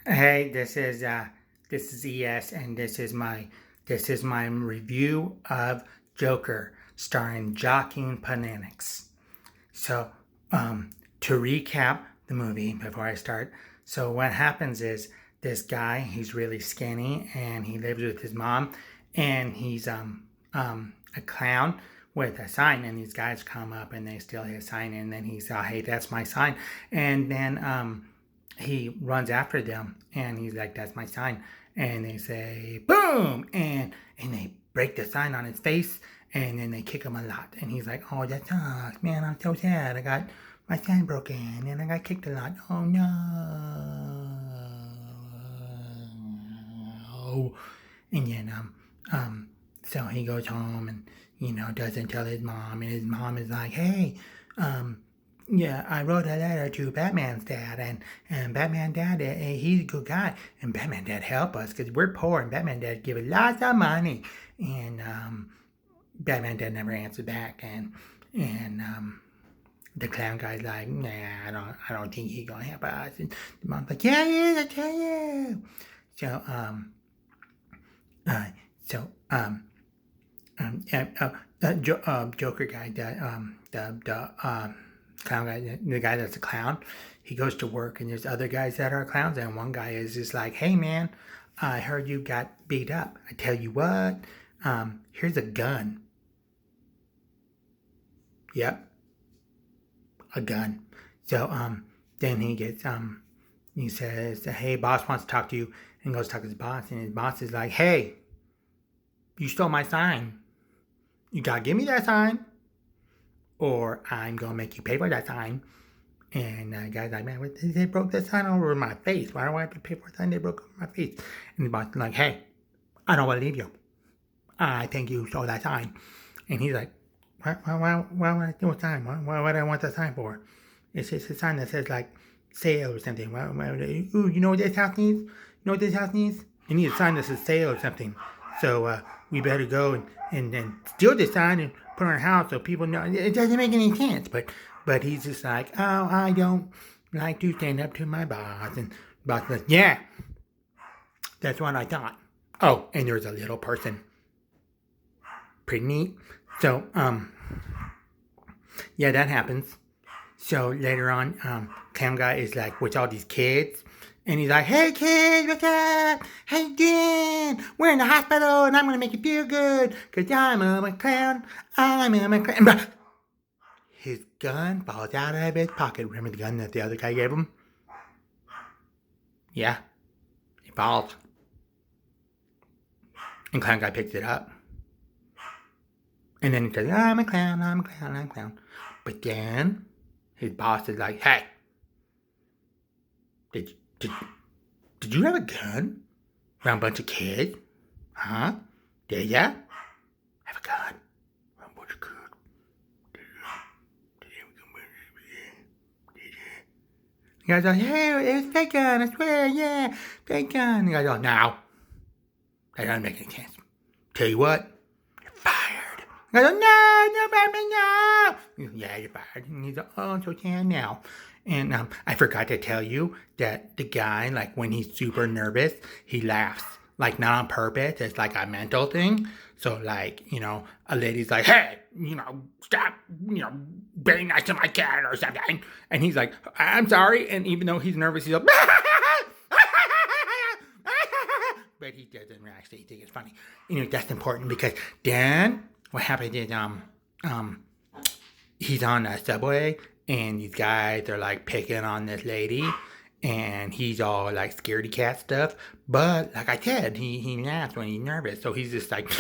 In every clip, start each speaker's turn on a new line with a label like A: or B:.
A: Hey, this is ES, and this is my review of Joker, starring Joaquin Phoenix. So, to recap the movie before I start, so what happens is this guy, he's really skinny, and he lives with his mom, and he's a clown with a sign, and these guys come up and they steal his sign, and then he's hey, that's my sign, and then he runs after them, and he's like, that's my sign, and they say boom, and they break the sign on his face, and then they kick him a lot, and he's like, oh, that sucks, man, I'm so sad, I got my sign broken and I got kicked a lot, oh no. And then so he goes home and doesn't tell his mom, and his mom is like, hey, um yeah, I wrote a letter to Batman's dad, and Batman dad, he's a good guy, and Batman dad help us because we're poor, and Batman dad give us lots of money, and Batman dad never answered back, and the clown guy's like, nah, I don't think he's gonna help us, and the mom's like, yeah, he is, I tell you. So uh, so Joker guy, the clown guy, the guy that's a clown, he goes to work, and there's other guys that are clowns, and one guy is just like, hey man, I heard you got beat up. I tell you what, here's a gun. Yep, a gun. So then he says, hey, boss wants to talk to you, and goes to talk to his boss, and his boss is like, hey, you stole my sign. You gotta give me that sign, or I'm gonna make you pay for that sign. And the guy's like, man, they broke that sign over my face. Why do I have to pay for a sign they broke over my face? And the boss is like, hey, I don't believe you. I think you stole that sign. And he's like, why would I steal a sign? Why would I want the sign for? It's just a sign that says like sale or something. Ooh, you know what this house needs? You know what this house needs? It needs a sign that says sale or something. So we better go and then steal this sign and put it on our house so people know. It doesn't make any sense. But he's just like, oh, I don't like to stand up to my boss. And the boss is like, yeah, that's what I thought. Oh, and there's a little person. Pretty neat. So, yeah, that happens. So later on, Cam Guy is like with all these kids, and he's like, hey kids, what's up? How you doing? We're in the hospital, and I'm gonna make you feel good, cause I'm a clown. And his gun falls out of his pocket. Remember the gun that the other guy gave him? Yeah, it falls. And Clown Guy picks it up. And then he says, I'm a clown, I'm a clown, I'm a clown. But then his boss is like, hey, did you have a gun around a bunch of kids? Huh? Did ya? Have a gun around a bunch of kids? The guy's like, hey, it was fake gun, I swear, yeah, fake gun. The guy's like, no, that doesn't make any sense. Tell you what, you're fired. The guy's like, no, Batman, no. Yeah, you're fired. And he's like, oh, so can now. And I forgot to tell you that the guy, like when he's super nervous, he laughs. Like not on purpose, it's like a mental thing. So like, a lady's like, hey, stop, being nice to my cat or something. And he's like, I'm sorry. And even though he's nervous, he's like, but he doesn't actually think it's funny. That's important because then what happened is he's on a subway, and these guys are like picking on this lady, and he's all like scaredy cat stuff. But like I said, he laughs when he's nervous, so he's just like,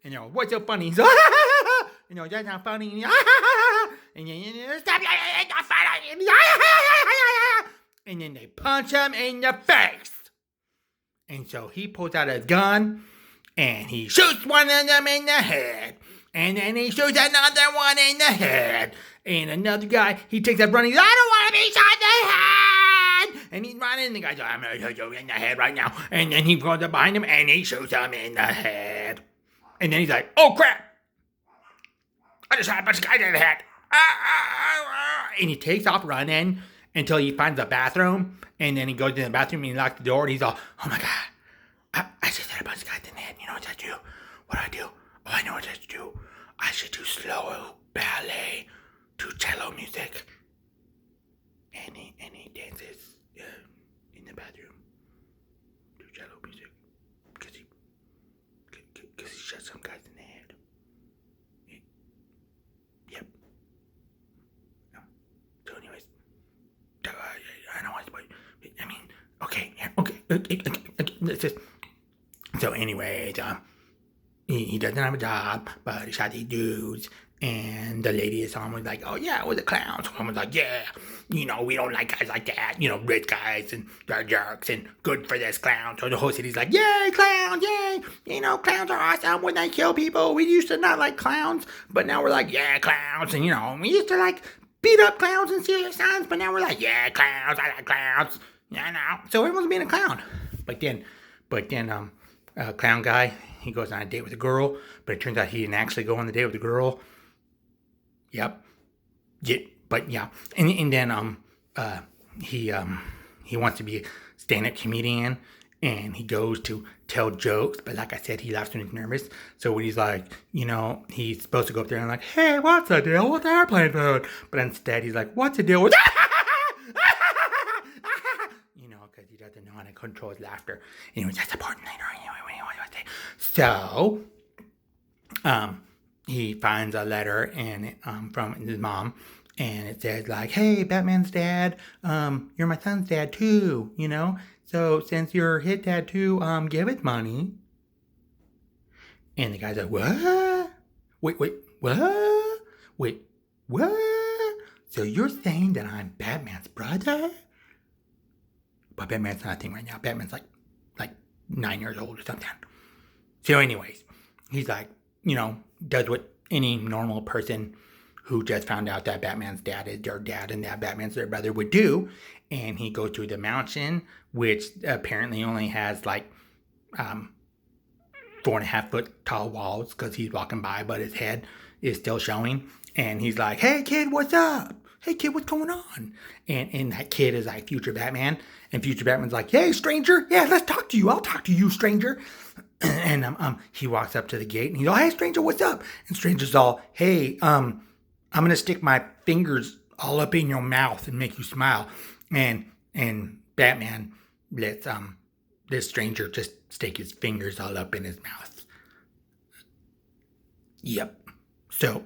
A: and what's so funny? He's that's not funny. And then stop, it's not funny. And then they punch him in the face. And so he pulls out his gun, and he shoots one of them in the head. And then he shoots another one in the head. And another guy, he takes that running, I don't want to be shot in the head. And he's running, and the guy's like, I'm going to shoot you in the head right now. And then he goes up behind him, and he shoots him in the head. And then he's like, oh crap, I just shot a bunch of guys in the head. And he takes off running, until he finds a bathroom, and then he goes in the bathroom and he locks the door, and he's all, oh my god, I just hit a bunch of guys in the head. You know what I do? What do I do? Oh, I know what I should do. I should do slow ballet to cello music. And he dances in the bathroom to cello music because he shot some guys in the head. Yep. No. So anyways, I don't want to spoil. I mean, okay. Let's just. So anyways, he doesn't have a job, but he shot these dudes. And the lady is on was like, oh yeah, it was a clown. Someone was like, yeah, we don't like guys like that, rich guys and they're jerks and good for this clown. So the whole city's like, yay, clowns, yay. Clowns are awesome when they kill people. We used to not like clowns, but now we're like, yeah, clowns. And we used to like beat up clowns and serious signs, but now we're like, yeah, clowns, I like clowns. Yeah, now. So everyone's being a clown. But then, clown guy, he goes on a date with a girl, but it turns out he didn't actually go on the date with the girl. Yep. Yeah, but yeah. And then he wants to be a stand-up comedian, and he goes to tell jokes, but like I said, he laughs when he's nervous. So when he's like, he's supposed to go up there and like, hey, what's the deal with airplane food? But instead he's like, what's the deal with because he doesn't know how to control his laughter. Anyways, that's important later. So he finds a letter and from his mom, and it says like, hey, Batman's dad, you're my son's dad too, so since you're his dad too, give it money. And the guy's like, what? Wait, what? So you're saying that I'm Batman's brother? But Batman's not a thing right now. Batman's like 9 years old or something. So anyways, he's like, does what any normal person who just found out that Batman's dad is their dad and that Batman's their brother would do. And he goes to the mansion, which apparently only has like 4.5 foot tall walls because he's walking by, but his head is still showing. And he's like, hey kid, what's up? Hey kid, what's going on? And that kid is like future Batman. And future Batman's like, hey stranger, yeah, let's talk to you. I'll talk to you, stranger. And he walks up to the gate and he's all, hey stranger, what's up? And stranger's all, hey, I'm gonna stick my fingers all up in your mouth and make you smile. And Batman lets this stranger just stick his fingers all up in his mouth. Yep. So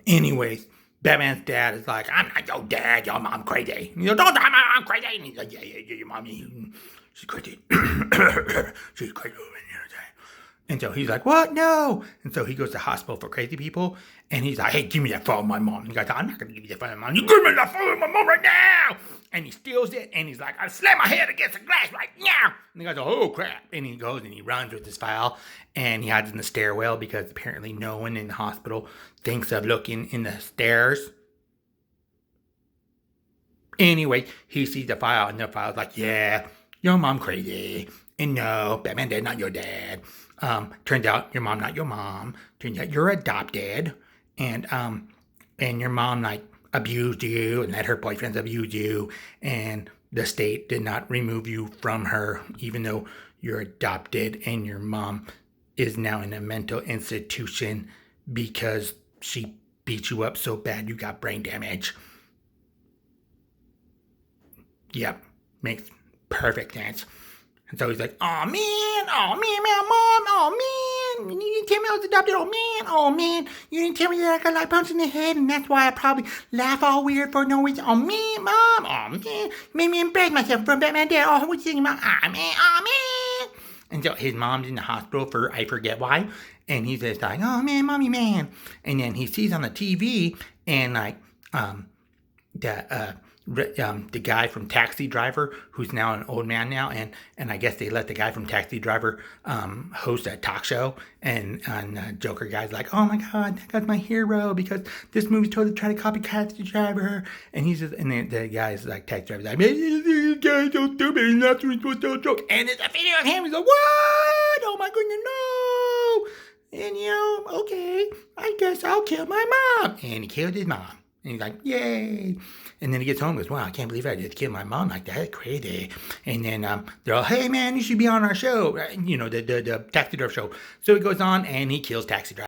A: anyways, Batman's dad is like, I'm not your dad, your mom crazy. Don't tell my mom crazy. And he's like, yeah, your mommy, she's crazy. She's crazy. And so he's like, what? No. And so he goes to hospital for crazy people. And he's like, hey, give me that phone of my mom. And the guy's like, I'm not going to give you that phone of my mom. You give me that phone of my mom right now. And he steals it. And he's like, I'll slam my head against the glass right now. And the guy's like, oh, crap. And he goes and he runs with his file. And he hides in the stairwell because apparently no one in the hospital thinks of looking in the stairs. Anyway, he sees the file. And the file's like, yeah, your mom crazy. And no, Batman dad, not your dad. Turns out your mom not your mom. Turns out you're adopted, and your mom like abused you and let her boyfriends abuse you, and the state did not remove you from her, even though you're adopted, and your mom is now in a mental institution because she beat you up so bad you got brain damage. Yep, makes perfect sense. And so he's like, oh man, mom, oh man, you didn't tell me I was adopted, oh man, you didn't tell me that I got like punched in the head, and that's why I probably laugh all weird for no reason, oh man, mom, oh man, made me embarrass myself from Batman Dad, oh, what you thinking about, oh man. And so his mom's in the hospital for, I forget why, and he's just like, oh man, mommy man, and then he sees on the TV, and like, the guy from Taxi Driver, who's now an old man now, and I guess they let the guy from Taxi Driver host a talk show, and Joker guy's like, oh my god, that guy's my hero because this movie's totally trying to copy Taxi Driver, and he's just, and the guy's like, Taxi Driver's like, this guy's so stupid, he's not supposed to tell a joke, and it's a video of him, he's like, what? Oh my goodness, no! And okay, I guess I'll kill my mom, and he killed his mom. And he's like, yay. And then he gets home and goes, wow, I can't believe I just killed my mom like that. Crazy. And then they're all, hey, man, you should be on our show. The Taxi Driver show. So he goes on and he kills Taxi Driver.